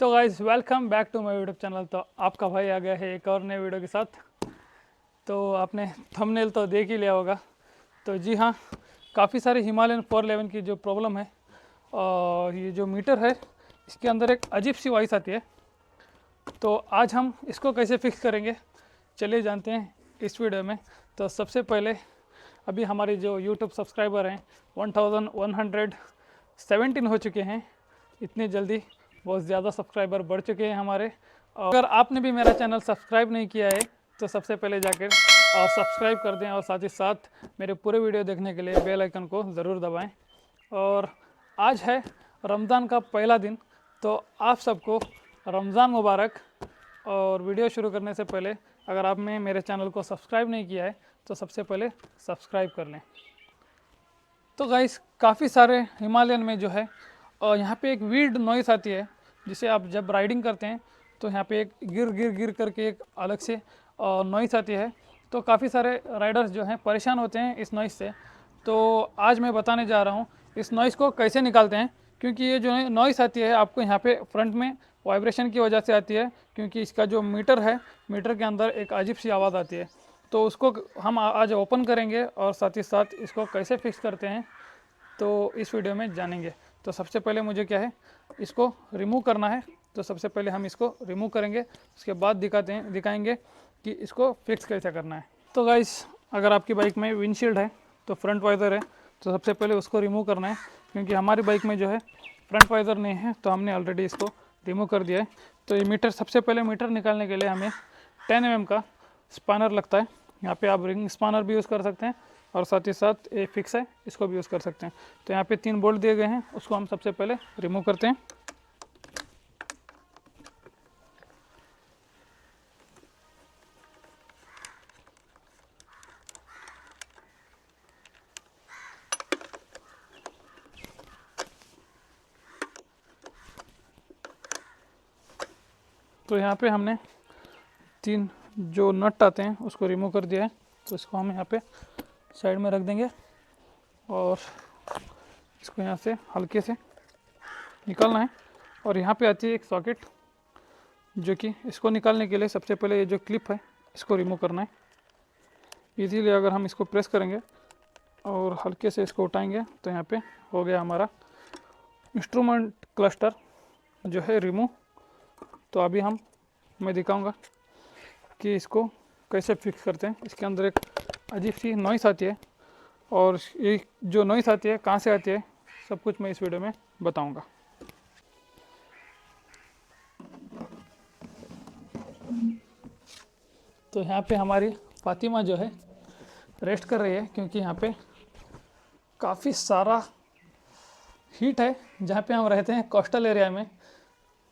तो guys welcome back to my YouTube channel. तो आपका भाई आ गया है एक और नए वीडियो के साथ। तो आपने थंबनेल तो देख ही लिया होगा। तो जी हाँ, काफ़ी सारे हिमालयन 411 की जो प्रॉब्लम है और ये जो मीटर है इसके अंदर एक अजीब सी वॉइस आती है। तो आज हम इसको कैसे फिक्स करेंगे चलिए जानते हैं इस वीडियो में। तो सबसे पहले अभी हमारे जो यूट्यूब सब्सक्राइबर हैं 1117 हो चुके हैं। इतनी जल्दी बहुत ज़्यादा सब्सक्राइबर बढ़ चुके हैं हमारे। और अगर आपने भी मेरा चैनल सब्सक्राइब नहीं किया है तो सबसे पहले जाकर और सब्सक्राइब कर दें और साथ ही साथ मेरे पूरे वीडियो देखने के लिए बेल आइकन को ज़रूर दबाएं। और आज है रमज़ान का पहला दिन, तो आप सबको रमज़ान मुबारक। और वीडियो शुरू करने से पहले अगर आपने मेरे चैनल को सब्सक्राइब नहीं किया है तो सबसे पहले सब्सक्राइब कर लें। तो गाइस काफ़ी सारे हिमालयन में जो है और यहाँ पे एक वीड नॉइस आती है, जिसे आप जब राइडिंग करते हैं तो यहाँ पे एक गिर गिर गिर करके एक अलग से नॉइस आती है। तो काफ़ी सारे राइडर्स जो हैं परेशान होते हैं इस नॉइस से। तो आज मैं बताने जा रहा हूँ इस नॉइस को कैसे निकालते हैं, क्योंकि ये जो नॉइस आती है आपको यहाँ पे फ्रंट में वाइब्रेशन की वजह से आती है, क्योंकि इसका जो मीटर है मीटर के अंदर एक अजीब सी आवाज़ आती है। तो उसको हम आज ओपन करेंगे और साथ ही साथ इसको कैसे फिक्स करते हैं तो इस वीडियो में जानेंगे। तो सबसे पहले मुझे क्या है इसको रिमूव करना है। तो सबसे पहले हम इसको रिमूव करेंगे, उसके बाद दिखाएंगे कि इसको फिक्स कैसे करना है। तो गाइस अगर आपकी बाइक में विंडशील्ड है तो फ्रंट वाइज़र है तो सबसे पहले उसको रिमूव करना है, क्योंकि हमारी बाइक में जो है फ्रंट वाइज़र नहीं है तो हमने ऑलरेडी इसको रिमूव कर दिया है। तो ये मीटर, सबसे पहले मीटर निकालने के लिए हमें 10 mm का स्पानर लगता है। यहाँ पे आप रिंग स्पानर भी यूज़ कर सकते हैं और साथ ही साथ ये फिक्स है, इसको भी यूज़ कर सकते हैं। तो यहाँ पे 3 बोल्ट दिए गए हैं, उसको हम सबसे पहले रिमूव करते हैं। तो यहाँ पे हमने 3 जो नट आते हैं उसको रिमूव कर दिया है। तो इसको हम यहाँ पे साइड में रख देंगे और इसको यहाँ से हल्के से निकालना है। और यहाँ पे आती है एक सॉकेट, जो कि इसको निकालने के लिए सबसे पहले ये जो क्लिप है इसको रिमूव करना है। इजीली अगर हम इसको प्रेस करेंगे और हल्के से इसको उठाएंगे तो यहाँ पे हो गया हमारा इंस्ट्रूमेंट क्लस्टर जो है रिमूव। तो अभी मैं दिखाऊंगा कि इसको कैसे फिक्स करते हैं। इसके अंदर एक अजीब सी नॉइस आती है और ये जो नॉइस आती है कहाँ से आती है सब कुछ मैं इस वीडियो में बताऊंगा। तो यहाँ पे हमारी फातिमा जो है रेस्ट कर रही है, क्योंकि यहाँ पे काफ़ी सारा हीट है जहाँ पे हम रहते हैं कोस्टल एरिया में।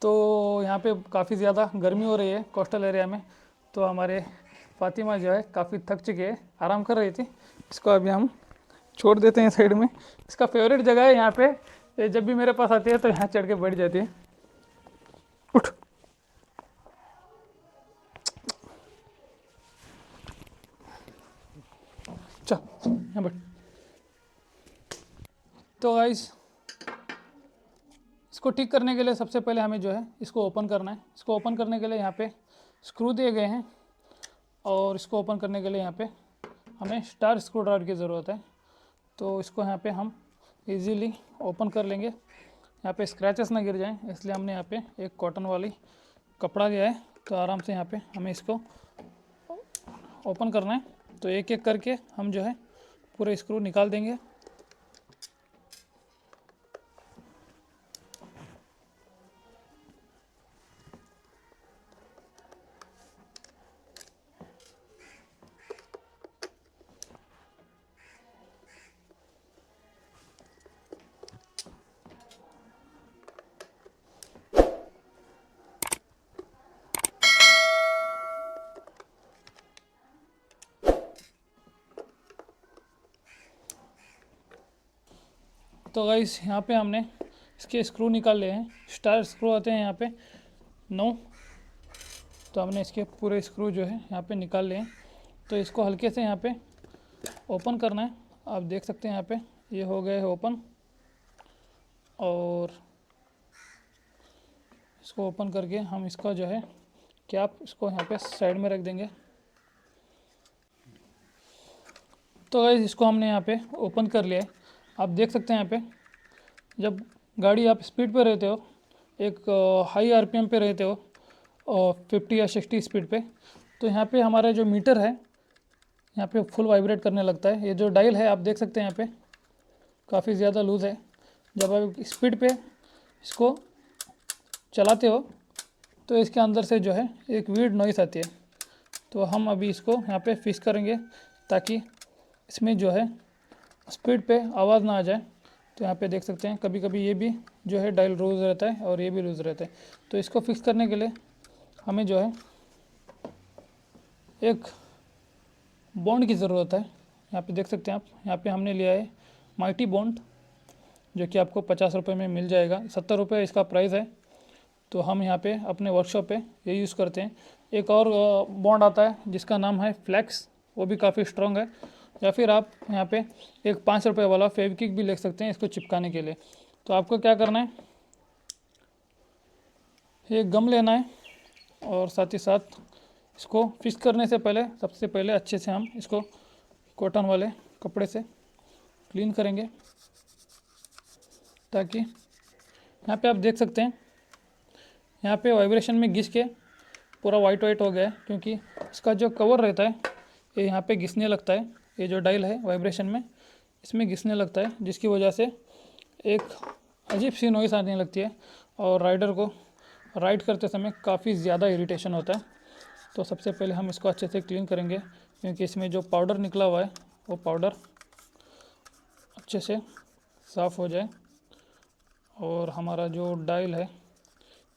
तो यहाँ पे काफ़ी ज़्यादा गर्मी हो रही है कोस्टल एरिया में। तो हमारे फातिमा जो है काफ़ी थक चुकी है, आराम कर रही थी। इसको अभी हम छोड़ देते हैं साइड में। इसका फेवरेट जगह है यहाँ पे, ये जब भी मेरे पास आती है तो यहाँ चढ़ के बैठ जाती है। उठ, चल यहाँ बैठ। तो गाइस इसको ठीक करने के लिए सबसे पहले हमें जो है इसको ओपन करना है। इसको ओपन करने के लिए यहाँ पे स्क्रू दिए गए हैं और इसको ओपन करने के लिए यहाँ पे हमें स्टार स्क्रू ड्राइवर की ज़रूरत है। तो इसको यहाँ पे हम इजीली ओपन कर लेंगे। यहाँ पे स्क्रैचेस ना गिर जाएं, इसलिए हमने यहाँ पे एक कॉटन वाली कपड़ा दिया है। तो आराम से यहाँ पे हमें इसको ओपन करना है। तो एक एक करके हम जो है पूरे स्क्रू निकाल देंगे। तो गाइस यहाँ पे हमने इसके स्क्रू निकाल लिए हैं। स्टार स्क्रू आते हैं यहाँ पे 9। तो हमने इसके पूरे स्क्रू जो है यहाँ पे निकाल लिए हैं। तो इसको हल्के से यहाँ पे ओपन करना है। आप देख सकते हैं यहाँ पे ये हो गए है ओपन। और इसको ओपन करके हम इसका जो है कैप इसको यहाँ पे साइड में रख देंगे। तो गाइस इसको हमने यहाँ पे ओपन कर लिया है। आप देख सकते हैं यहाँ पे जब गाड़ी आप स्पीड पे रहते हो, एक हाई आरपीएम पे रहते हो और 50 या 60 स्पीड पे, तो यहाँ पे हमारा जो मीटर है यहाँ पे फुल वाइब्रेट करने लगता है। ये जो डायल है आप देख सकते हैं यहाँ पे काफ़ी ज़्यादा लूज़ है। जब आप स्पीड पे इसको चलाते हो तो इसके अंदर से जो है एक वीड नॉइस आती है। तो हम अभी इसको यहाँ पे फिक्स करेंगे ताकि इसमें जो है स्पीड पे आवाज़ ना आ जाए। तो यहाँ पे देख सकते हैं कभी कभी ये भी जो है डायल लूज़ रहता है और ये भी लूज़ रहता है। तो इसको फिक्स करने के लिए हमें जो है एक बॉन्ड की ज़रूरत है। यहाँ पे देख सकते हैं आप, यहाँ पे हमने लिया है माइटी बॉन्ड, जो कि आपको 50 रुपये में मिल जाएगा। 70 रुपये इसका प्राइस है। तो हम यहाँ पे अपने वर्कशॉप पे ये यूज़ करते हैं। एक और बॉन्ड आता है जिसका नाम है फ्लैक्स, वो भी काफ़ी स्ट्रॉन्ग है। या फिर आप यहाँ पे एक 5 रुपये वाला फेविक्विक भी ले सकते हैं इसको चिपकाने के लिए। तो आपको क्या करना है, एक गम लेना है और साथ ही साथ इसको फिक्स करने से पहले सबसे पहले अच्छे से हम इसको कॉटन वाले कपड़े से क्लीन करेंगे, ताकि यहाँ पे आप देख सकते हैं यहाँ पे वाइब्रेशन में घिस के पूरा वाइट हो गया है, क्योंकि इसका जो कवर रहता है ये यहाँ पे घिसने लगता है। ये जो डायल है वाइब्रेशन में इसमें घिसने लगता है, जिसकी वजह से एक अजीब सी नॉइस आने लगती है और राइडर को राइड करते समय काफ़ी ज़्यादा इरिटेशन होता है। तो सबसे पहले हम इसको अच्छे से क्लीन करेंगे, क्योंकि इसमें जो पाउडर निकला हुआ है वो पाउडर अच्छे से साफ़ हो जाए और हमारा जो डायल है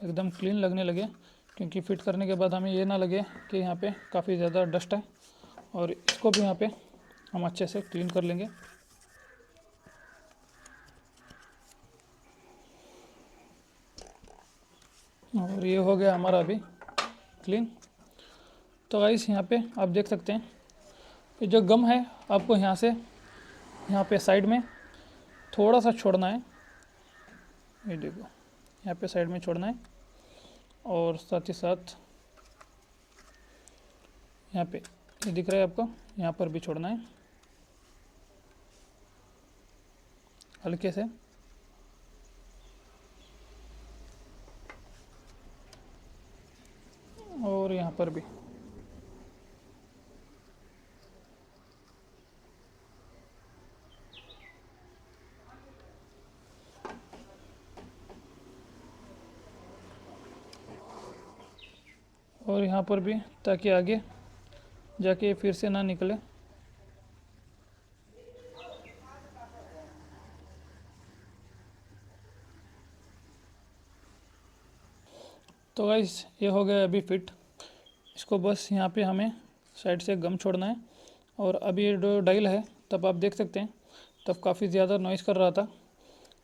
एकदम क्लीन लगने लगे। क्योंकि फिट करने के बाद हमें ये ना लगे कि यहाँ पे काफ़ी ज़्यादा डस्ट है। और इसको भी यहाँ पे हम अच्छे से क्लीन कर लेंगे। और ये हो गया हमारा अभी क्लीन। तो गाइस यहाँ पे आप देख सकते हैं कि जो गम है आपको यहाँ से यहाँ पे साइड में थोड़ा सा छोड़ना है। ये देखो यहाँ पे साइड में छोड़ना है और साथ ही साथ यहाँ पे ये दिख रहा है आपको, यहाँ पर भी छोड़ना है हल्के से। और यहाँ पर भी। और यहाँ पर भी, ताकि आगे जाके फिर से ना निकले। तो गाइस ये हो गया अभी फिट। इसको बस यहाँ पे हमें साइड से गम छोड़ना है। और अभी ये जो डायल है तब आप देख सकते हैं तब काफ़ी ज़्यादा नॉइज़ कर रहा था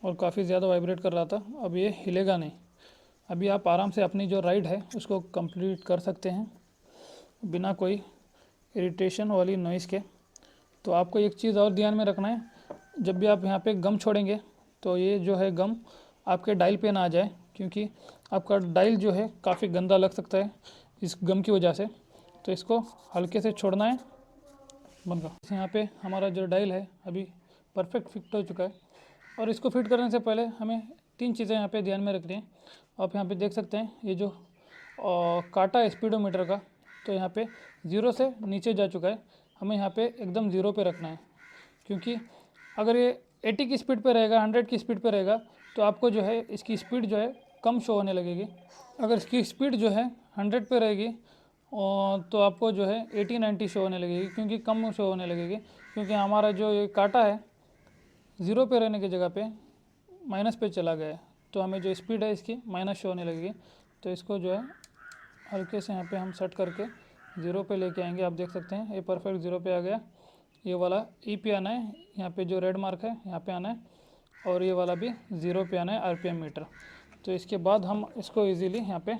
और काफ़ी ज़्यादा वाइब्रेट कर रहा था। अब ये हिलेगा नहीं। अभी आप आराम से अपनी जो राइड है उसको कंप्लीट कर सकते हैं बिना कोई इरिटेशन वाली नॉइज़ के। तो आपको एक चीज़ और ध्यान में रखना है, जब भी आप यहाँ पे गम छोड़ेंगे तो ये जो है गम आपके डायल पे ना आ जाए, क्योंकि आपका डायल जो है काफ़ी गंदा लग सकता है इस गम की वजह से। तो इसको हल्के से छोड़ना है बंद कर। यहाँ पे हमारा जो डायल है अभी परफेक्ट फिट हो चुका है। और इसको फिट करने से पहले हमें 3 चीज़ें यहाँ पे ध्यान में रखनी है। आप यहाँ पे देख सकते हैं ये जो काटा है स्पीडोमीटर का, तो यहाँ पे 0 से नीचे जा चुका है। हमें यहाँ पे एकदम 0 पे रखना है, क्योंकि अगर ये 80 की स्पीड पे रहेगा, 100 की स्पीड पे रहेगा, तो आपको जो है इसकी स्पीड जो है कम शो होने लगेगी। अगर इसकी स्पीड जो है 100 पे रहेगी तो आपको जो है 80-90 शो होने लगेगी, क्योंकि कम शो होने लगेगी। क्योंकि हमारा जो ये काटा है 0 पे रहने की जगह पे माइनस पे चला गया है, तो हमें जो स्पीड है इसकी माइनस शो होने लगेगी। तो इसको जो है हल्के से यहाँ पे हम सेट करके 0 पे लेके आएंगे। आप देख सकते हैं ये परफेक्ट 0 पे आ गया। ये वाला ई पे आना है, यहाँ पे जो रेड मार्क है यहाँ पे आना है, और ये वाला भी 0 पे आना है आरपीएम मीटर। तो इसके बाद हम इसको इजीली यहाँ पे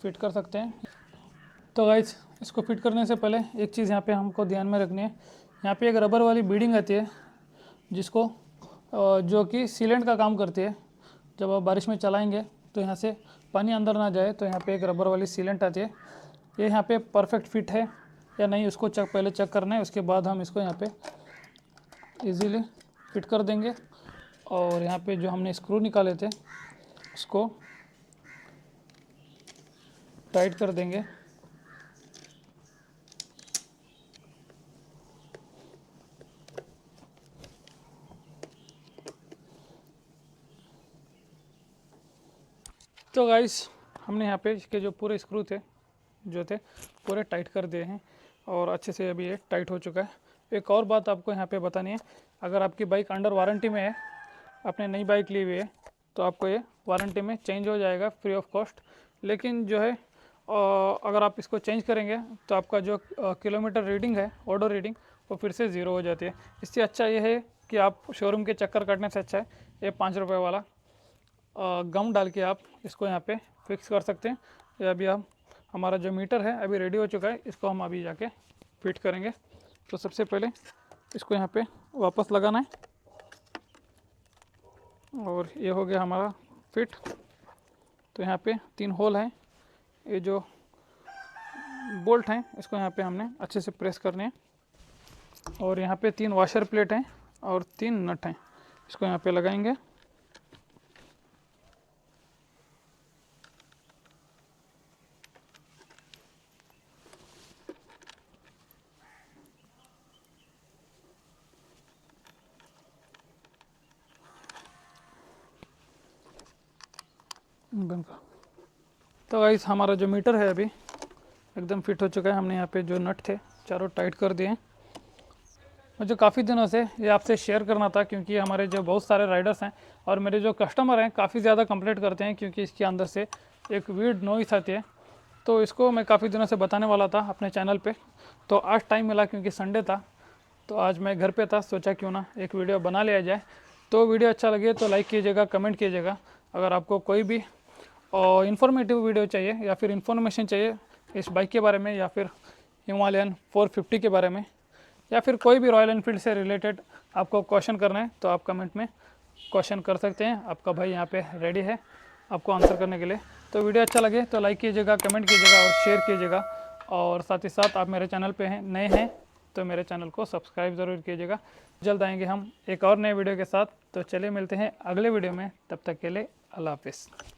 फिट कर सकते हैं। तो गाइस इसको फिट करने से पहले एक चीज़ यहाँ पे हमको ध्यान में रखनी है। यहाँ पे एक रबर वाली बीडिंग आती है जिसको जो कि सीलेंट का काम करती है। जब आप बारिश में चलाएंगे तो यहाँ से पानी अंदर ना जाए, तो यहाँ पे एक रबर वाली सीलेंट आती है। ये यहाँ पे परफेक्ट फिट है या नहीं उसको पहले चेक करना है, उसके बाद हम इसको यहाँ पे इजीली फिट कर देंगे। और यहाँ पे जो हमने स्क्रू निकाले थे उसको टाइट कर देंगे। तो गाइस हमने यहाँ पे इसके जो पूरे स्क्रू थे पूरे टाइट कर दिए हैं और अच्छे से अभी ये टाइट हो चुका है। एक और बात आपको यहाँ पे बतानी है, अगर आपकी बाइक अंडर वारंटी में है, आपने नई बाइक ली हुई है, तो आपको ये वारंटी में चेंज हो जाएगा फ्री ऑफ कॉस्ट। लेकिन जो है अगर आप इसको चेंज करेंगे तो आपका जो किलोमीटर रीडिंग है, ऑडो रीडिंग, वो फिर से ज़ीरो हो जाती है। इससे अच्छा ये है कि आप शोरूम के चक्कर काटने से अच्छा है ये 5 रुपये वाला गम डाल के आप इसको यहाँ पे फिक्स कर सकते हैं। या अभी हम हमारा जो मीटर है अभी रेडी हो चुका है, इसको हम अभी जाके फिट करेंगे। तो सबसे पहले इसको यहाँ पे वापस लगाना है और ये हो गया हमारा फिट। तो यहाँ पे 3 होल हैं, ये जो बोल्ट हैं इसको यहाँ पे हमने अच्छे से प्रेस करने हैं। और यहाँ पे 3 वॉशर प्लेट हैं और 3 नट हैं, इसको यहाँ पे लगाएंगे। तो गाइस हमारा जो मीटर है अभी एकदम फिट हो चुका है। हमने यहाँ पे जो नट थे चारों टाइट कर दिए हैं। मुझे काफ़ी दिनों से ये आपसे शेयर करना था, क्योंकि हमारे जो बहुत सारे राइडर्स हैं और मेरे जो कस्टमर हैं काफ़ी ज़्यादा कंप्लेंट करते हैं, क्योंकि इसके अंदर से एक वीड नॉइस आती है। तो इसको मैं काफ़ी दिनों से बताने वाला था अपने चैनल पे, तो आज टाइम मिला क्योंकि संडे था, तो आज मैं घर पे था, सोचा क्यों ना एक वीडियो बना लिया जाए। तो वीडियो अच्छा लगे तो लाइक कीजिएगा, कमेंट कीजिएगा। अगर आपको कोई भी इन्फॉर्मेटिव वीडियो चाहिए या फिर इन्फॉर्मेशन चाहिए इस बाइक के बारे में, या फिर हिमालयन 450 के बारे में, या फिर कोई भी रॉयल एनफील्ड से रिलेटेड आपको क्वेश्चन करना है, तो आप कमेंट में क्वेश्चन कर सकते हैं। आपका भाई यहाँ पे रेडी है आपको आंसर करने के लिए। तो वीडियो अच्छा लगे तो लाइक कीजिएगा, कमेंट कीजिएगा और शेयर कीजिएगा। और साथ ही साथ आप मेरे चैनल पे नए हैं तो मेरे चैनल को सब्सक्राइब ज़रूर कीजिएगा। जल्द आएंगे हम एक और नए वीडियो के साथ। तो चलिए मिलते हैं अगले वीडियो में, तब तक के लिए अल्लाह हाफिज़।